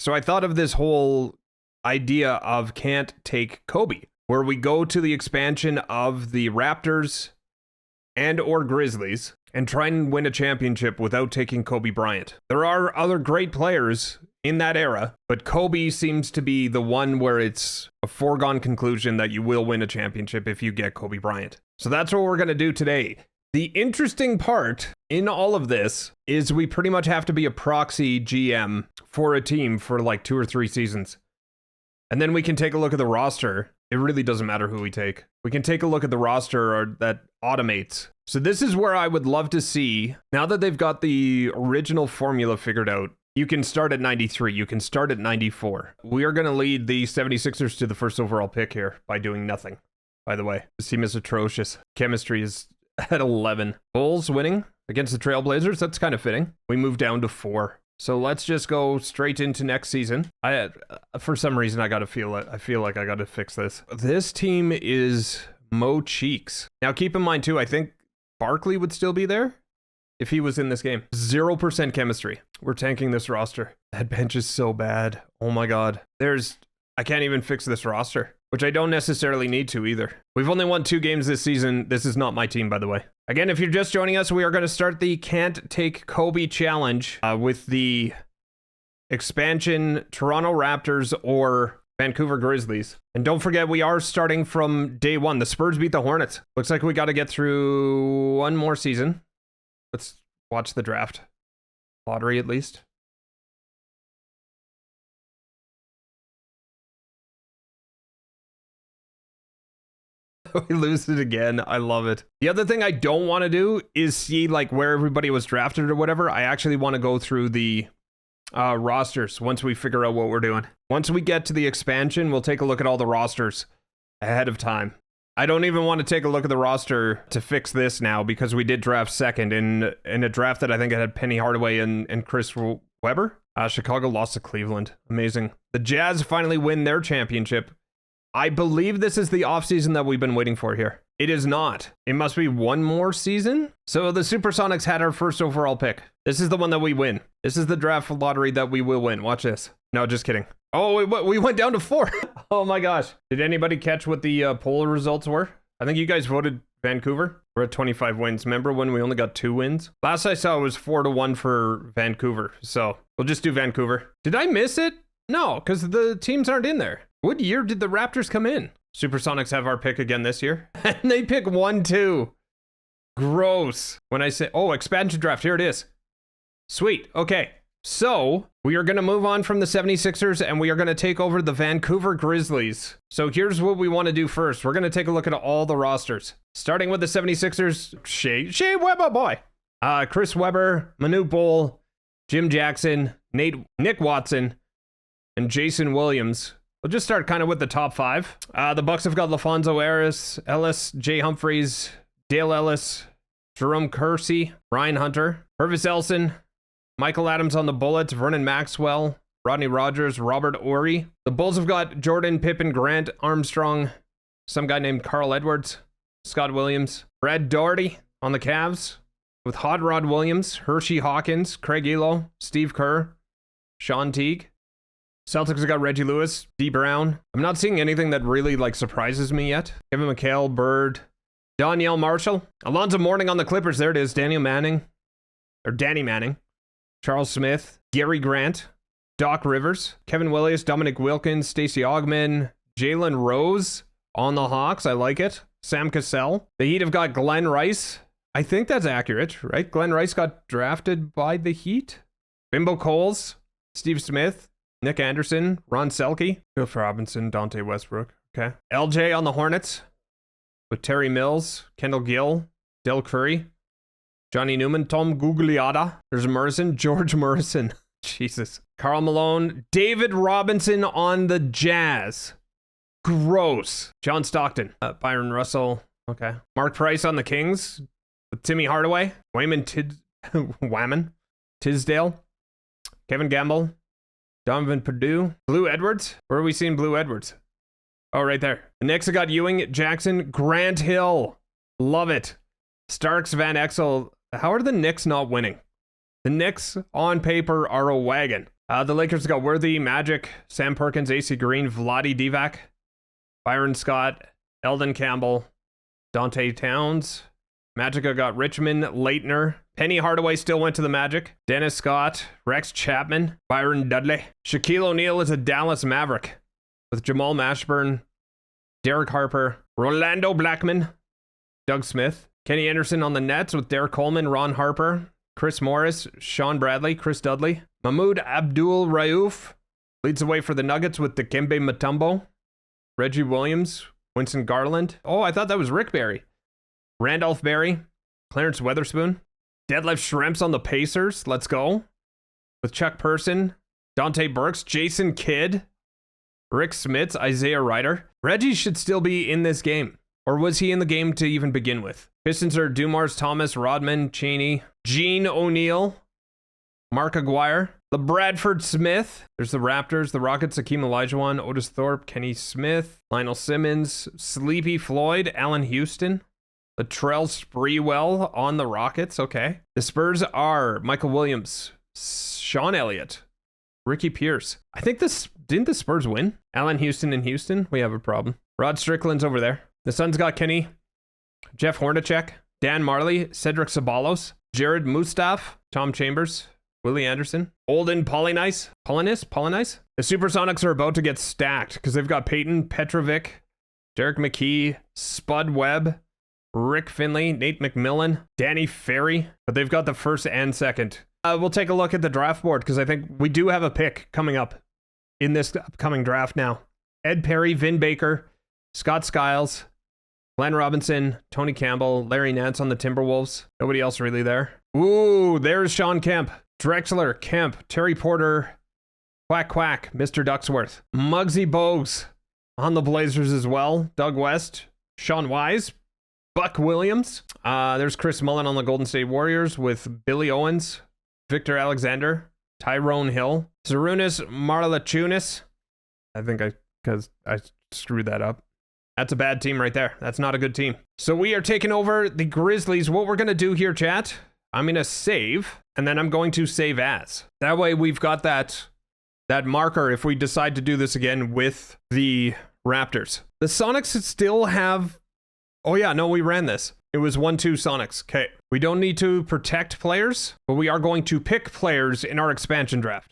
So I thought of this whole idea of can't take Kobe, where we go to the expansion of the Raptors and or Grizzlies and try and win a championship without taking Kobe Bryant. There are other great players in that era, but Kobe seems to be the one where it's a foregone conclusion that you will win a championship if you get Kobe Bryant. So that's what we're going to do today. The interesting part in all of this is we pretty much have to be a proxy GM for a team for like 2 or 3 seasons. And then we can take a look at the roster. It really doesn't matter who we take. We can take a look at the roster that automates. So this is where I would love to see, now that they've got the original formula figured out, you can start at 93, you can start at 94. We are going to lead the 76ers to the first overall pick here by doing nothing, by the way. This team is atrocious. Chemistry is at 11. Bulls winning against the Trailblazers, that's kind of fitting. We move down to 4. So let's just go straight into next season. For some reason, I feel like I got to fix this. This team is Mo Cheeks. Now, keep in mind, too, I think Barkley would still be there if he was in this game. 0% chemistry. We're tanking this roster. That bench is so bad. Oh, my God. I can't even fix this roster, which I don't necessarily need to either. We've only won 2 games this season. This is not my team, by the way. Again, if you're just joining us, we are going to start the Can't Take Kobe Challenge with the expansion Toronto Raptors or Vancouver Grizzlies. And don't forget, we are starting from day 1. The Spurs beat the Hornets. Looks like we got to get through 1 more season. Let's watch the draft. Lottery, at least. We lose it again. I love it. The other thing I don't want to do is see like where everybody was drafted or whatever. I actually want to go through the rosters once we figure out what we're doing. Once we get to the expansion, we'll take a look at all the rosters ahead of time. I don't even want to take a look at the roster to fix this now because we did draft second in a draft that I think it had Penny Hardaway and Chris Webber. Chicago lost to Cleveland. Amazing. The Jazz finally win their championship. I believe this is the offseason that we've been waiting for here. It is not. It must be 1 more season. So the Supersonics had our first overall pick. This is the one that we win. This is the draft lottery that we will win. Watch this. No, just kidding. Oh, we went down to 4. Oh my gosh. Did anybody catch what the poll results were? I think you guys voted Vancouver. We're at 25 wins. Remember when we only got 2 wins? Last I saw it was 4-1 for Vancouver. So we'll just do Vancouver. Did I miss it? No, because the teams aren't in there. What year did the Raptors come in? Supersonics have our pick again this year. And they pick 1-2. Gross. When I say, oh, expansion draft, here it is. Sweet. Okay. So we are going to move on from the 76ers and we are going to take over the Vancouver Grizzlies. So here's what we want to do first. We're going to take a look at all the rosters. Starting with the 76ers, Shea Weber boy. Chris Webber, Manu Bol, Jim Jackson, Nick Watson, and Jason Williams. We'll just start kind of with the top 5. The Bucks have got LaFonso Ellis, Jay Humphries, Dale Ellis, Jerome Kersey, Ryan Hunter, Purvis Elson, Michael Adams on the Bullets, Vernon Maxwell, Rodney Rogers, Robert Ory. The Bulls have got Jordan, Pippen, Grant, Armstrong, some guy named Carl Edwards, Scott Williams, Brad Daugherty on the Cavs with Hot Rod Williams, Hershey Hawkins, Craig Elo, Steve Kerr, Sean Teague. Celtics have got Reggie Lewis, D. Brown. I'm not seeing anything that really surprises me yet. Kevin McHale, Bird, Danielle Marshall, Alonzo Mourning on the Clippers. There it is. Danny Manning. Charles Smith, Gary Grant, Doc Rivers, Kevin Willis, Dominic Wilkins, Stacey Augman, Jalen Rose on the Hawks. I like it. Sam Cassell. The Heat have got Glenn Rice. I think that's accurate, right? Glenn Rice got drafted by the Heat. Bimbo Coles, Steve Smith, Nick Anderson, Ron Selke, Cliff Robinson, Dante Westbrook. Okay. LJ on the Hornets with Terry Mills, Kendall Gill, Del Curry, Johnny Newman, Tom Gugliotta. There's George Morrison. Jesus. Karl Malone, David Robinson on the Jazz. Gross. John Stockton, Byron Russell. Okay. Mark Price on the Kings with Timmy Hardaway, Wayman Tisdale, Kevin Gamble, Donovan Purdue, Blue Edwards. Where are we seeing Blue Edwards? Oh, right there. The Knicks have got Ewing, Jackson, Grant Hill. Love it. Starks, Van Exel. How are the Knicks not winning? The Knicks on paper are a wagon. The Lakers got Worthy, Magic, Sam Perkins, AC Green, Vlade Divac, Byron Scott, Eldon Campbell, Dante Towns. Magica got Richmond, Leitner. Penny Hardaway still went to the Magic. Dennis Scott, Rex Chapman, Byron Dudley. Shaquille O'Neal is a Dallas Maverick with Jamal Mashburn, Derek Harper, Rolando Blackman, Doug Smith. Kenny Anderson on the Nets with Derek Coleman, Ron Harper, Chris Morris, Sean Bradley, Chris Dudley. Mahmoud Abdul Rauf leads the way for the Nuggets with Dikembe Mutombo, Reggie Williams, Winston Garland. Oh, I thought that was Rick Barry. Randolph Barry, Clarence Weatherspoon. Deadlift Shrimps on the Pacers. Let's go. With Chuck Person, Dante Burks, Jason Kidd, Rick Smits, Isaiah Ryder. Reggie should still be in this game. Or was he in the game to even begin with? Pistons are Dumars, Thomas, Rodman, Cheney, Gene O'Neal, Mark Aguirre, the Bradford Smith. There's the Raptors, the Rockets, Akeem Olajuwon, Otis Thorpe, Kenny Smith, Lionel Simmons, Sleepy Floyd, Allen Houston, Latrell Sprewell on the Rockets. Okay. The Spurs are Michael Williams, Sean Elliott, Ricky Pierce. I think didn't the Spurs win? Allen Houston in Houston. We have a problem. Rod Strickland's over there. The Suns got Kenny, Jeff Hornacek, Dan Marley, Cedric Sabalos, Jared Mustaf, Tom Chambers, Willie Anderson, Olden Polynice. The Supersonics are about to get stacked because they've got Peyton Petrovic, Derek McKee, Spud Webb, Rick Finley, Nate McMillan, Danny Ferry, but they've got the first and second. We'll take a look at the draft board because I think we do have a pick coming up in this upcoming draft now. Ed Perry, Vin Baker, Scott Skiles, Glenn Robinson, Tony Campbell, Larry Nance on the Timberwolves. Nobody else really there. Ooh, there's Sean Kemp, Drexler, Kemp, Terry Porter, Quack, Mr. Ducksworth, Muggsy Bogues on the Blazers as well. Doug West, Sean Wise, Buck Williams. There's Chris Mullen on the Golden State Warriors with Billy Owens, Victor Alexander, Tyrone Hill, Zarunas Marlachunas. Because I screwed that up. That's a bad team right there. That's not a good team. So we are taking over the Grizzlies. What we're going to do here, chat, I'm going to save, and then I'm going to save as. That way we've got that marker if we decide to do this again with the Raptors. The Sonics still have... Oh yeah, no, we ran this. It was 1-2 Sonics. Okay. We don't need to protect players, but we are going to pick players in our expansion draft.